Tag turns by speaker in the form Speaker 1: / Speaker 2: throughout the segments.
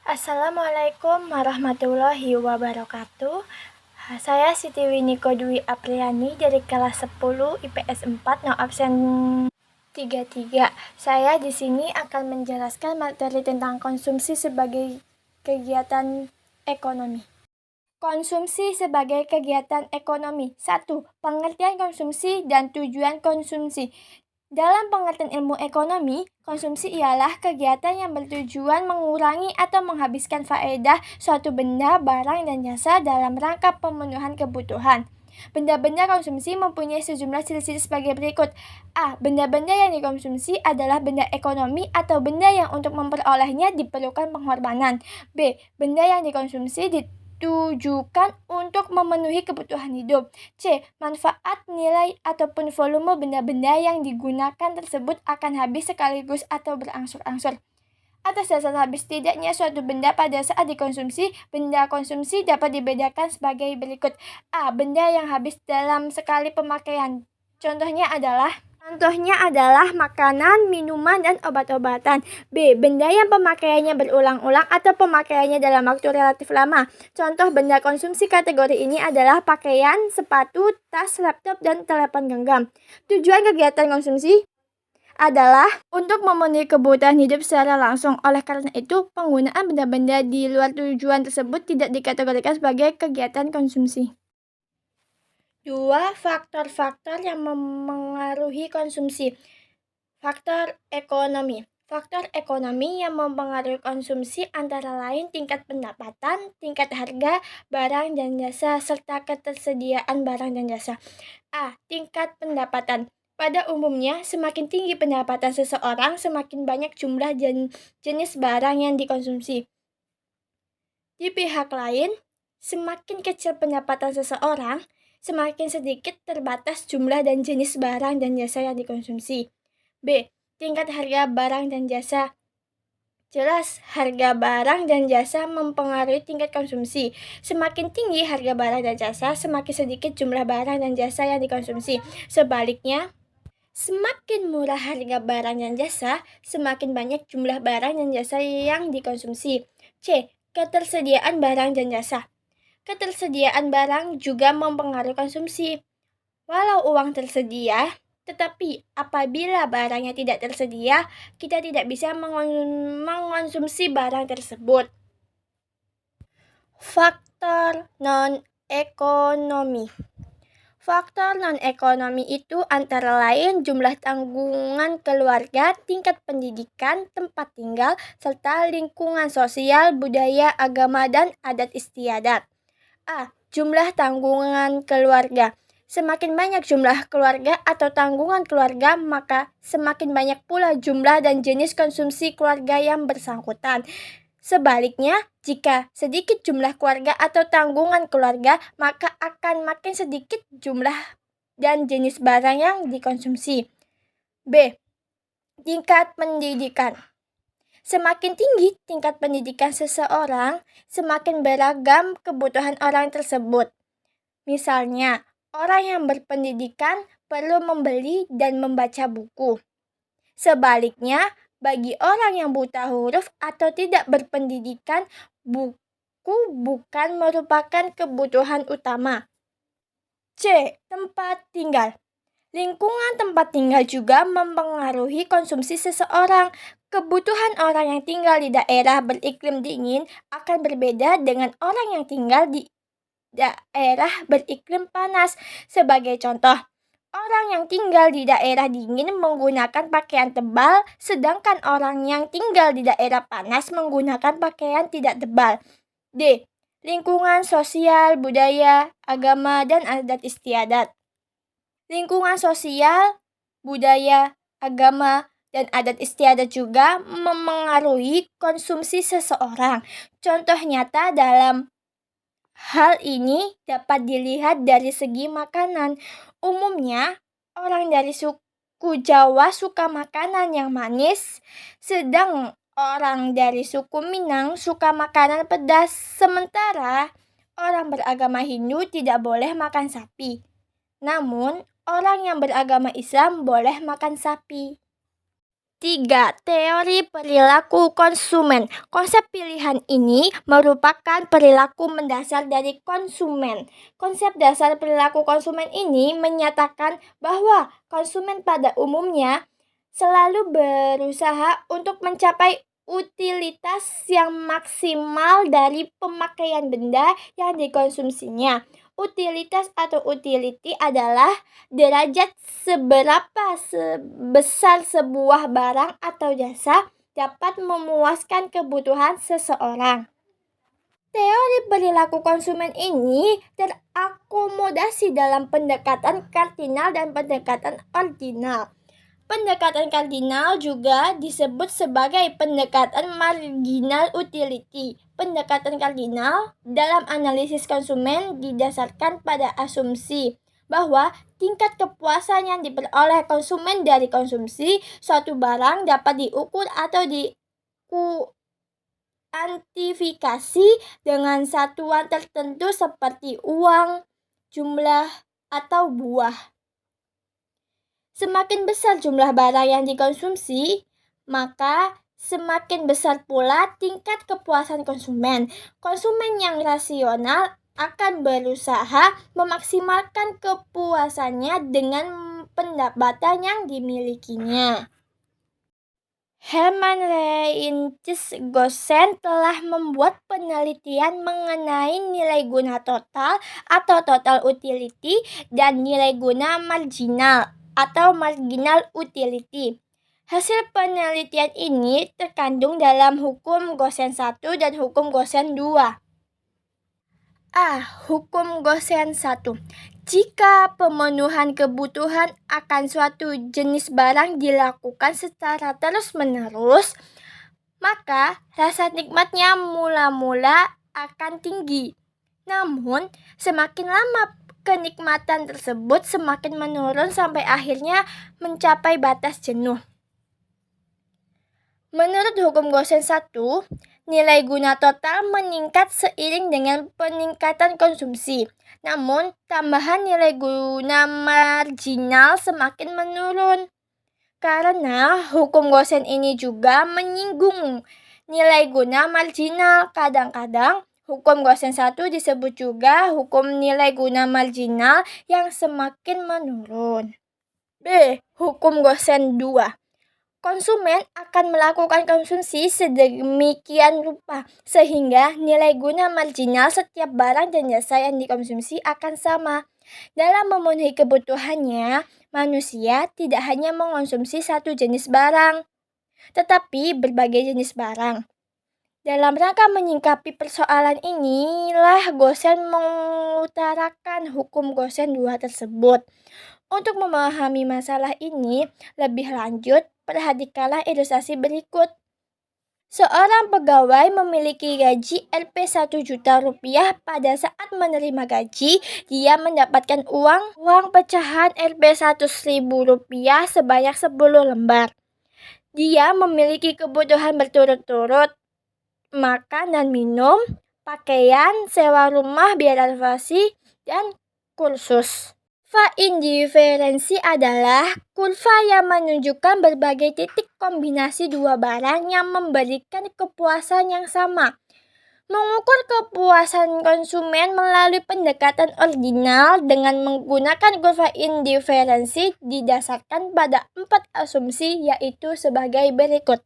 Speaker 1: Assalamualaikum warahmatullahi wabarakatuh. Saya Siti Winiko Dwi Apriani dari kelas 10 IPS 4 no absen 33. Saya di sini akan menjelaskan materi tentang konsumsi sebagai kegiatan ekonomi. Konsumsi sebagai kegiatan ekonomi. 1. Pengertian konsumsi dan tujuan konsumsi. Dalam pengertian ilmu ekonomi, konsumsi ialah kegiatan yang bertujuan mengurangi atau menghabiskan faedah suatu benda, barang, dan jasa dalam rangka pemenuhan kebutuhan. Benda-benda konsumsi mempunyai sejumlah ciri-ciri sebagai berikut. A. Benda-benda yang dikonsumsi adalah benda ekonomi atau benda yang untuk memperolehnya diperlukan pengorbanan. B. Benda yang dikonsumsi ditujukan untuk memenuhi kebutuhan hidup. C. Manfaat, nilai, ataupun volume benda-benda yang digunakan tersebut akan habis sekaligus atau berangsur-angsur. Atas dasar habis tidaknya suatu benda pada saat dikonsumsi, benda konsumsi dapat dibedakan sebagai berikut. A. Benda yang habis dalam sekali pemakaian. Contohnya adalah makanan, minuman, dan obat-obatan. B. Benda yang pemakaiannya berulang-ulang atau pemakaiannya dalam waktu relatif lama. Contoh benda konsumsi kategori ini adalah pakaian, sepatu, tas, laptop, dan telepon genggam. Tujuan kegiatan konsumsi adalah untuk memenuhi kebutuhan hidup secara langsung. Oleh karena itu, penggunaan benda-benda di luar tujuan tersebut tidak dikategorikan sebagai kegiatan konsumsi. 2. Faktor-faktor yang mempengaruhi konsumsi. Faktor ekonomi. Faktor ekonomi yang mempengaruhi konsumsi antara lain tingkat pendapatan, tingkat harga barang dan jasa, serta ketersediaan barang dan jasa. A. Tingkat pendapatan. Pada umumnya, semakin tinggi pendapatan seseorang, semakin banyak jumlah jenis barang yang dikonsumsi. Di pihak lain, semakin kecil pendapatan seseorang, semakin sedikit terbatas jumlah dan jenis barang dan jasa yang dikonsumsi. B. Tingkat harga barang dan jasa. Jelas, harga barang dan jasa mempengaruhi tingkat konsumsi. Semakin tinggi harga barang dan jasa, semakin sedikit jumlah barang dan jasa yang dikonsumsi. Sebaliknya, semakin murah harga barang dan jasa, semakin banyak jumlah barang dan jasa yang dikonsumsi. C. Ketersediaan barang dan jasa. Ketersediaan barang juga mempengaruhi konsumsi. Walau uang tersedia, tetapi apabila barangnya tidak tersedia, kita tidak bisa mengonsumsi barang tersebut. Faktor non-ekonomi. Faktor non-ekonomi itu antara lain jumlah tanggungan keluarga, tingkat pendidikan, tempat tinggal, serta lingkungan sosial, budaya, agama, dan adat istiadat. A. Jumlah tanggungan keluarga. Semakin banyak jumlah keluarga atau tanggungan keluarga, maka semakin banyak pula jumlah dan jenis konsumsi keluarga yang bersangkutan. Sebaliknya, jika sedikit jumlah keluarga atau tanggungan keluarga, maka akan makin sedikit jumlah dan jenis barang yang dikonsumsi. B. Tingkat pendidikan. Semakin tinggi tingkat pendidikan seseorang, semakin beragam kebutuhan orang tersebut. Misalnya, orang yang berpendidikan perlu membeli dan membaca buku. Sebaliknya, bagi orang yang buta huruf atau tidak berpendidikan, buku bukan merupakan kebutuhan utama. C. Tempat tinggal. Lingkungan tempat tinggal juga mempengaruhi konsumsi seseorang. Kebutuhan orang yang tinggal di daerah beriklim dingin akan berbeda dengan orang yang tinggal di daerah beriklim panas. Sebagai contoh, orang yang tinggal di daerah dingin menggunakan pakaian tebal, sedangkan orang yang tinggal di daerah panas menggunakan pakaian tidak tebal. D. Lingkungan sosial, budaya, agama, dan adat istiadat. Lingkungan sosial, budaya, agama, dan adat istiadat juga memengaruhi konsumsi seseorang. Contoh nyata dalam hal ini dapat dilihat dari segi makanan. Umumnya, orang dari suku Jawa suka makanan yang manis, sedang orang dari suku Minang suka makanan pedas. Sementara, orang beragama Hindu tidak boleh makan sapi. Namun, orang yang beragama Islam boleh makan sapi. 3. Faktor ekonomi. Faktor ekonomi itu antara lain jumlah tanggungan keluarga, tingkat pendidikan, tempat tinggal, serta lingkungan sosial, budaya, agama, dan adat istiadat. A. Jumlah tanggungan keluarga. 3. Teori perilaku konsumen. Konsep pilihan ini merupakan perilaku mendasar dari konsumen. Konsep dasar perilaku konsumen ini menyatakan bahwa konsumen pada umumnya selalu berusaha untuk mencapai utilitas yang maksimal dari pemakaian benda yang dikonsumsinya. Utilitas atau utility adalah derajat seberapa besar sebuah barang atau jasa dapat memuaskan kebutuhan seseorang. Teori perilaku konsumen ini terakomodasi dalam pendekatan kardinal dan pendekatan ordinal. Pendekatan kardinal juga disebut sebagai pendekatan marginal utility. Pendekatan kardinal dalam analisis konsumen didasarkan pada asumsi bahwa tingkat kepuasan yang diperoleh konsumen dari konsumsi suatu barang dapat diukur atau dikuantifikasi dengan satuan tertentu seperti uang, jumlah, atau buah. Semakin besar jumlah barang yang dikonsumsi, maka semakin besar pula tingkat kepuasan konsumen. Konsumen yang rasional akan berusaha memaksimalkan kepuasannya dengan pendapatan yang dimilikinya. Hermann Heinrich Gossen telah membuat penelitian mengenai nilai guna total atau total utility dan nilai guna marginal atau marginal utility. Hasil penelitian ini terkandung dalam hukum Gossen 1 dan hukum Gossen 2. Hukum Gossen 1. Jika pemenuhan kebutuhan akan suatu jenis barang dilakukan secara terus-menerus, maka rasa nikmatnya mula-mula akan tinggi. Namun, semakin lama kenikmatan tersebut semakin menurun sampai akhirnya mencapai batas jenuh. Menurut hukum Gossen 1, nilai guna total meningkat seiring dengan peningkatan konsumsi. Namun, tambahan nilai guna marginal semakin menurun. Karena hukum Gossen ini juga menyinggung nilai guna marginal. Kadang-kadang hukum Gossen 1 disebut juga hukum nilai guna marginal yang semakin menurun. B. Hukum Gossen 2. Konsumen akan melakukan konsumsi sedemikian rupa sehingga nilai guna marginal setiap barang dan jasa yang dikonsumsi akan sama. Dalam memenuhi kebutuhannya, manusia tidak hanya mengonsumsi satu jenis barang, tetapi berbagai jenis barang. Dalam rangka menyingkapi persoalan inilah Gossen mengutarakan hukum Gossen 2 tersebut. Untuk memahami masalah ini lebih lanjut, perhatikanlah ilustrasi berikut. Seorang pegawai memiliki gaji Rp 1 juta rupiah. Pada saat menerima gaji, dia mendapatkan uang pecahan Rp 100.000 rupiah sebanyak 10 lembar. Dia memiliki kebutuhan berturut-turut, makan dan minum, pakaian, sewa rumah, biaya renovasi, dan kursus. Kurva indiferensi adalah kurva yang menunjukkan berbagai titik kombinasi dua barang yang memberikan kepuasan yang sama. Mengukur kepuasan konsumen melalui pendekatan ordinal dengan menggunakan kurva indiferensi didasarkan pada 4 asumsi, yaitu sebagai berikut.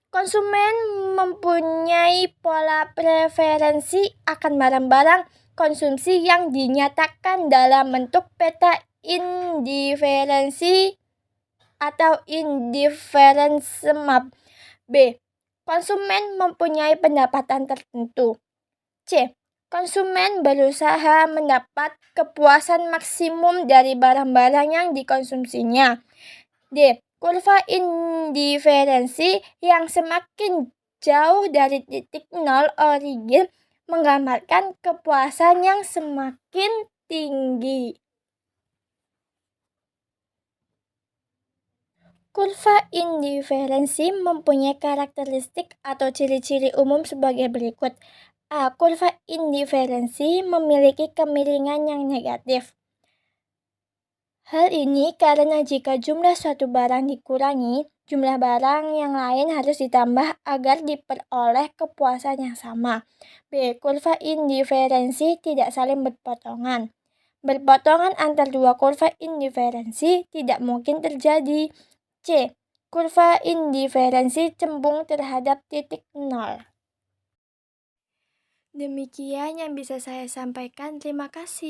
Speaker 1: Konsumen mempunyai pola preferensi akan barang-barang konsumsi yang dinyatakan dalam bentuk peta indiferensi atau indifference map. B. Konsumen mempunyai pendapatan tertentu. C. Konsumen berusaha mendapat kepuasan maksimum dari barang-barang yang dikonsumsinya. D. Kurva indiferensi yang semakin jauh dari titik nol origin menggambarkan kepuasan yang semakin tinggi. Kurva indiferensi mempunyai karakteristik atau ciri-ciri umum sebagai berikut. Kurva indiferensi memiliki kemiringan yang negatif. Hal ini karena jika jumlah suatu barang dikurangi, jumlah barang yang lain harus ditambah agar diperoleh kepuasan yang sama. B. Kurva indiferensi tidak saling berpotongan. Berpotongan antar dua kurva indiferensi tidak mungkin terjadi. C. Kurva indiferensi cembung terhadap titik nol. Demikian yang bisa saya sampaikan. Terima kasih.